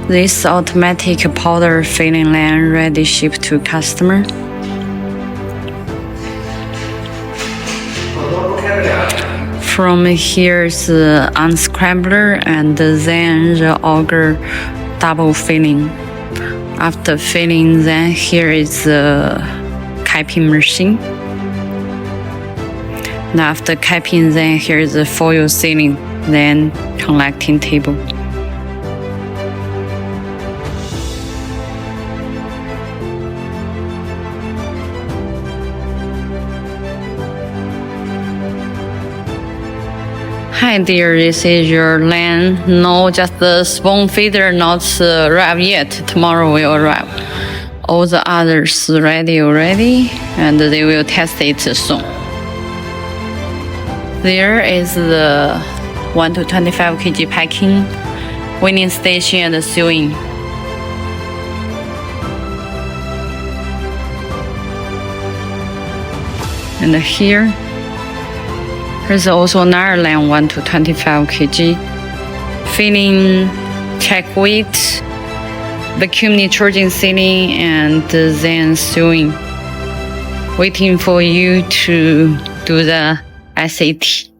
This automatic powder filling line ready ship to customer. From here is the unscrambler and then the auger double filling. After filling, then here is the capping machine. And after capping, then here is the foil sealing, then collecting table. Hi dear, this is your land. No, just the spoon feeder not arrived yet. Tomorrow will arrive. All the others ready already, and they will test it soon. There is the 1 to 25 kg packing, weighing station and sewing. And here, there's also another line 1 to 25 kg. Filling, check weight, vacuum nitrogen sealing, and then sewing. Waiting for you to do the SAT.